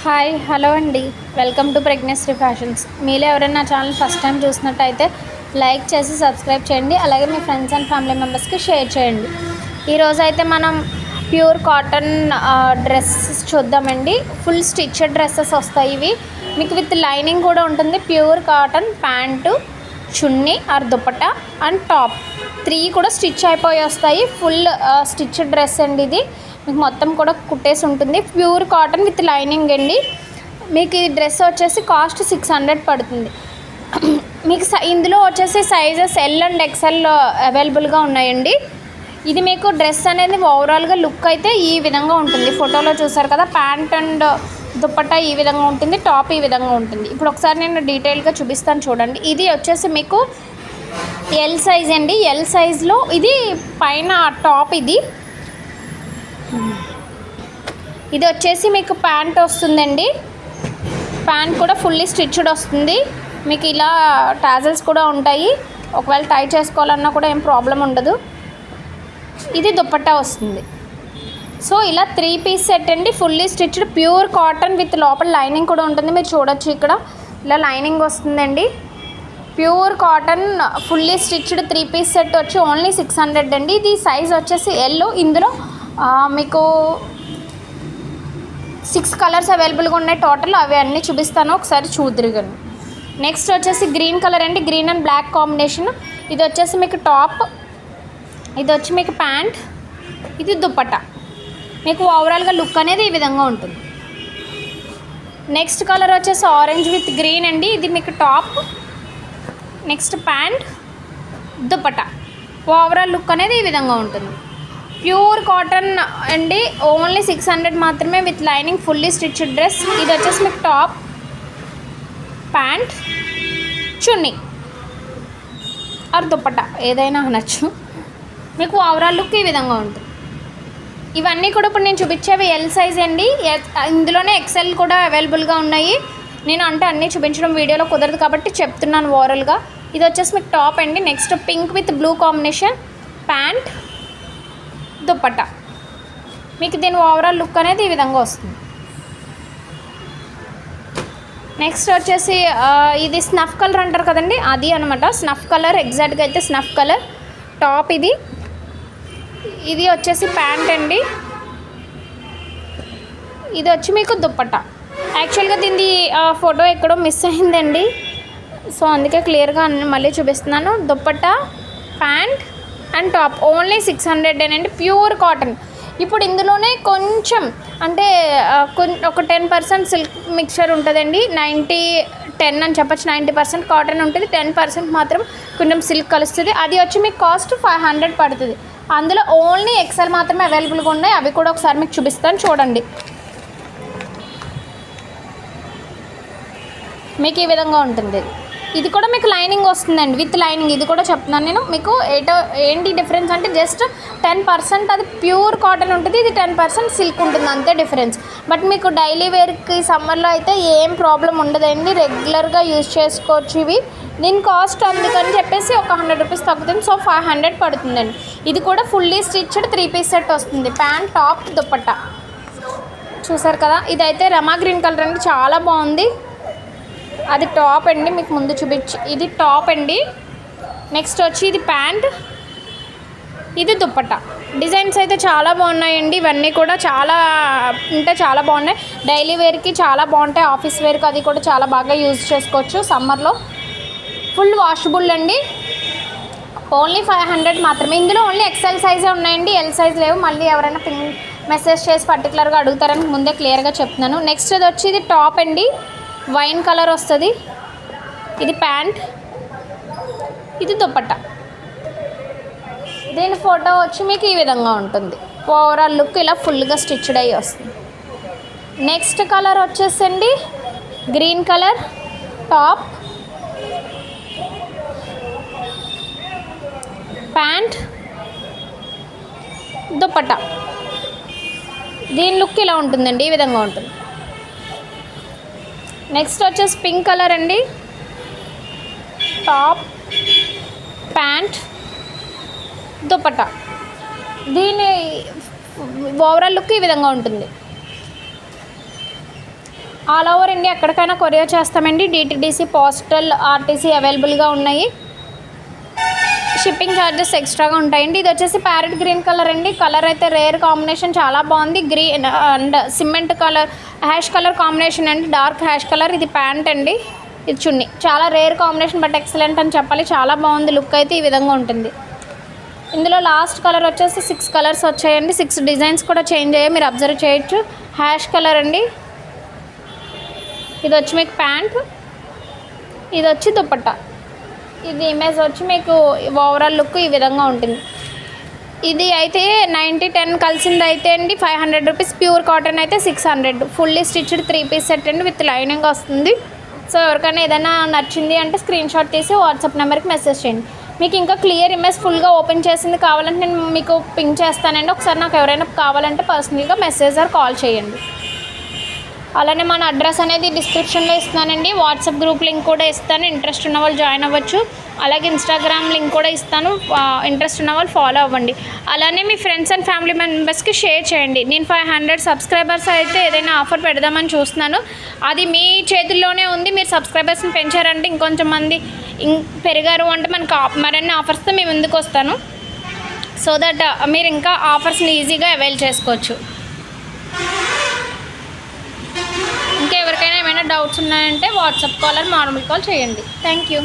Hi hello అండి, welcome to pregnancy fashions. మీలో ఎవరైనా నా ఛానల్ ఫస్ట్ టైం చూసినట్టయితే లైక్ చేసి సబ్స్క్రైబ్ చేయండి. అలాగే మీ ఫ్రెండ్స్ అండ్ ఫ్యామిలీ మెంబర్స్కి షేర్ చేయండి. ఈరోజు అయితే మనం ప్యూర్ కాటన్ డ్రెస్సెస్ చూద్దామండి. ఫుల్ స్టిచ్డ్ డ్రెస్సెస్ వస్తాయి. ఇవి మీకు విత్ లైనింగ్ కూడా ఉంటుంది. Pure cotton pant, chunni or dupatta and top 3 కూడా స్టిచ్ అయిపోయి వస్తాయి. ఫుల్ స్టిచ్డ్ డ్రెస్ అండి. ఇది మీకు మొత్తం కూడా కుట్టేసి ఉంటుంది. ప్యూర్ కాటన్ విత్ లైనింగ్ అండి. మీకు ఈ డ్రెస్ వచ్చేసి కాస్ట్ 600 పడుతుంది. మీకు ఇందులో వచ్చేసి సైజెస్ ఎల్ అండ్ ఎక్సెల్ అవైలబుల్గా ఉన్నాయండి. ఇది మీకు డ్రెస్ అనేది ఓవరాల్గా లుక్ అయితే ఈ విధంగా ఉంటుంది. ఫోటోలో చూసారు కదా, ప్యాంట్ అండ్ దుపట్టా ఈ విధంగా ఉంటుంది, టాప్ ఈ విధంగా ఉంటుంది. ఇప్పుడు ఒకసారి నేను డీటెయిల్గా చూపిస్తాను చూడండి. ఇది వచ్చేసి మీకు ఎల్ సైజ్ అండి. ఎల్ సైజ్లో ఇది పైన టాప్. ఇది వచ్చేసి మీకు ప్యాంట్ వస్తుందండి. ప్యాంట్ కూడా ఫుల్లీ స్టిచ్డ్ వస్తుంది. మీకు ఇలా టాజల్స్ కూడా ఉంటాయి. ఒకవేళ టై చేసుకోవాలన్నా కూడా ఏం ప్రాబ్లం ఉండదు. ఇది దుపట్టా వస్తుంది. సో ఇలా 3 పీస్ సెట్ అండి. Fully stitched pure cotton with లోపల లైనింగ్ కూడా ఉంటుంది. మీరు చూడొచ్చు, ఇక్కడ ఇలా లైనింగ్ వస్తుందండి. Pure cotton fully stitched 3 piece set వచ్చి ఓన్లీ 600 అండి. ఇది సైజ్ వచ్చేసి ఎల్లో. ఇందులో మీకు 6 కలర్స్ అవైలబుల్గా ఉన్నాయి టోటల్. అవి అన్నీ చూపిస్తాను, ఒకసారి చూద్దురుగండి. నెక్స్ట్ వచ్చేసి గ్రీన్ కలర్ అండి. Green and black combination. ఇది వచ్చేసి మీకు టాప్, ఇది వచ్చి మీకు ప్యాంట్, ఇది దుపట్టా. మీకు ఓవరాల్గా లుక్ అనేది ఈ విధంగా ఉంటుంది. నెక్స్ట్ కలర్ వచ్చేసి ఆరెంజ్ విత్ గ్రీన్ అండి. ఇది మీకు top, next pant, dupatta. Overall look అనేది ఈ విధంగా ఉంటుంది. ప్యూర్ కాటన్ అండి. ఓన్లీ 600 మాత్రమే with lining fully stitched dress. ఇది వచ్చేసి మీకు top, pant, chunni or dupatta ఏదైనా అనొచ్చు. మీకు ఓవరాల్ లుక్ ఈ విధంగా ఉంటుంది. ఇవన్నీ కూడా ఇప్పుడు నేను చూపించేవి ఎల్ సైజ్ అండి. ఇందులోనే ఎక్సెల్ కూడా అవైలబుల్గా ఉన్నాయి. నేను అంటే అన్నీ చూపించడం వీడియోలో కుదరదు కాబట్టి చెప్తున్నాను ఓవరాల్గా. ఇది వచ్చేసి మీకు టాప్ అండి. Next pink with blue combination, pant, dupatta. మీకు దీని ఓవరాల్ లుక్ అనేది ఈ విధంగా వస్తుంది. నెక్స్ట్ వచ్చేసి ఇది స్నఫ్ కలర్ అంటారు కదండి, అది అనమాట. స్నఫ్ కలర్, ఎగ్జాక్ట్గా అయితే స్నఫ్ కలర్ టాప్. ఇది వచ్చేసి ప్యాంట్ అండి. ఇది వచ్చి మీకు దుపట్టా. యాక్చువల్గా దీని ఫోటో ఎక్కడో మిస్ అయిందండి, సో అందుకే క్లియర్గా మళ్ళీ చూపిస్తున్నాను. Dupatta, pant and top only 600 అండి. Pure cotton. ఇప్పుడు ఇందులోనే కొంచెం అంటే ఒక 10% సిల్క్ మిక్చర్ ఉంటుందండి. 90-10 అని చెప్పచ్చు. 90% కాటన్ ఉంటుంది, 10% మాత్రం కొంచెం సిల్క్ కలుస్తుంది. అది వచ్చి మీకు కాస్ట్ 500 పడుతుంది. అందులో ఓన్లీ ఎక్సెల్ మాత్రమే అవైలబుల్గా ఉన్నాయి. అవి కూడా ఒకసారి మీకు చూపిస్తాను చూడండి. మీకు ఈ విధంగా ఉంటుంది. ఇది కూడా మీకు లైనింగ్ వస్తుందండి, విత్ లైనింగ్. ఇది కూడా చెప్తున్నాను నేను మీకు. ఏంటి డిఫరెన్స్ అంటే జస్ట్ 10% అది ప్యూర్ కాటన్ ఉంటుంది, ఇది 10% సిల్క్ ఉంటుంది, అంతే డిఫరెన్స్. బట్ మీకు డైలీ వేర్కి సమ్మర్లో అయితే ఏం ప్రాబ్లం ఉండదండి. రెగ్యులర్గా యూజ్ చేసుకోవచ్చు ఇవి. దీని కాస్ట్ అందుకని చెప్పేసి ఒక 100 రూపీస్ తగ్గుతుంది. సో 500 పడుతుందండి. ఇది కూడా ఫుల్లీ స్టిచ్డ్ 3 పీస్ సెట్ వస్తుంది. Pant, top, dupatta. చూసారు కదా, ఇదైతే రమా గ్రీన్ కలర్ అండి, చాలా బాగుంది. అది టాప్ అండి, మీకు ముందు చూపించి. ఇది టాప్ అండి. నెక్స్ట్ వచ్చి ఇది ప్యాంట్, ఇది దుపట్టా. డిజైన్స్ అయితే చాలా బాగున్నాయండి. ఇవన్నీ కూడా చాలా చాలా బాగున్నాయి. డైలీ వేర్కి చాలా బాగుంటాయి. ఆఫీస్ వేర్కి అది కూడా చాలా బాగా యూజ్ చేసుకోవచ్చు సమ్మర్లో. ఫుల్ వాషబుల్ అండి. ఓన్లీ 500 మాత్రమే. ఇందులో ఓన్లీ ఎక్సెల్ సైజే ఉన్నాయండి, ఎల్ సైజ్ లేవు. మళ్ళీ ఎవరైనా మెసేజ్ చేసి పర్టికులర్గా అడుగుతారని ముందే క్లియర్గా చెప్తున్నాను. నెక్స్ట్ ఇది వచ్చి ఇది టాప్ అండి. వైన్ కలర్ వస్తుంది. ఇది ప్యాంట్, ఇది దుపట్టా. దీని ఫోటో వచ్చి మీకు ఈ విధంగా ఉంటుంది. ఓవరాల్ లుక్ ఇలా ఫుల్గా స్టిచ్డ్ అయ్యి వస్తుంది. నెక్స్ట్ కలర్ వచ్చేసండి green colour top, pant, dupatta. దీని లుక్ ఇలా ఉంటుందండి, ఈ విధంగా ఉంటుంది. నెక్స్ట్ వచ్చేసి పింక్ కలర్ అండి. Top, pant, dupatta. దీని ఓవరాల్ లుక్ ఈ విధంగా ఉంటుంది. ఆల్ ఓవర్ ఇండియా ఎక్కడికైనా కొరియర్ చేస్తామండి. డిటిడిసి, పోస్టల్, ఆర్టీసీ అవైలబుల్గా ఉన్నాయి. షిప్పింగ్ ఛార్జెస్ ఎక్స్ట్రాగా ఉంటాయండి. ఇది వచ్చేసి ప్యారెట్ గ్రీన్ కలర్ అండి. కలర్ అయితే రేర్ కాంబినేషన్, చాలా బాగుంది. Green and cement colour, ash colour combination అండి, డార్క్ హ్యాష్ కలర్. ఇది ప్యాంట్ అండి, ఇది చున్నీ. చాలా రేర్ కాంబినేషన్ బట్ ఎక్సలెంట్ అని చెప్పాలి. చాలా బాగుంది. లుక్ అయితే ఈ విధంగా ఉంటుంది. ఇందులో లాస్ట్ కలర్ వచ్చేసి 6 కలర్స్ వచ్చాయండి. 6 డిజైన్స్ కూడా చేంజ్ అయ్యాయి, మీరు అబ్జర్వ్ చేయొచ్చు. హ్యాష్ కలర్ అండి. ఇది వచ్చి మీకు ప్యాంట్, ఇది వచ్చి దుపట్టా. ఇది ఇమేజ్ వచ్చి మీకు ఓవరాల్ లుక్ ఈ విధంగా ఉంటుంది. ఇది అయితే 90-10 కలిసింది అయితే అండి 500 రూపీస్. ప్యూర్ కాటన్ అయితే 600. ఫుల్లీ స్టిచ్డ్ 3 పీస్ సెట్ అండి, విత్ లైనింగ్ వస్తుంది. సో ఎవరికైనా ఏదైనా నచ్చింది అంటే స్క్రీన్ షాట్ తీసి వాట్సాప్ నెంబర్కి మెసేజ్ చేయండి. మీకు ఇంకా క్లియర్ ఇమేజ్ ఫుల్గా ఓపెన్ చేసింది కావాలంటే నేను మీకు పింక్ చేస్తానండి. ఒకసారి నాకు ఎవరైనా కావాలంటే పర్సనల్గా మెసేజ్ ఆర్ కాల్ చేయండి. అలానే మన అడ్రస్ అనేది డిస్క్రిప్షన్లో ఇస్తానండి. వాట్సాప్ గ్రూప్ లింక్ కూడా ఇస్తాను, ఇంట్రెస్ట్ ఉన్న వాళ్ళు జాయిన్ అవ్వచ్చు. అలాగే ఇన్స్టాగ్రామ్ లింక్ కూడా ఇస్తాను, ఇంట్రెస్ట్ ఉన్న వాళ్ళు ఫాలో అవ్వండి. అలానే మీ ఫ్రెండ్స్ అండ్ ఫ్యామిలీ మెంబర్స్కి షేర్ చేయండి. నేను 500 సబ్స్క్రైబర్స్ అయితే ఏదైనా ఆఫర్ పెడదామని చూస్తున్నాను. అది మీ చేతుల్లోనే ఉంది. మీరు సబ్స్క్రైబర్స్ని పెంచారంటే ఇంకొంచెం మంది పెరిగారు అంటే మనకు మరిన్ని ఆఫర్స్తో మేము ముందుకు వస్తాను. సో దట్ మీరు ఇంకా ఆఫర్స్ని ఈజీగా అవైల్ చేసుకోవచ్చు. ఇంకా ఎవరికైనా ఏమైనా డౌట్స్ ఉన్నాయంటే WhatsApp call or normal call చేయండి. Thank you.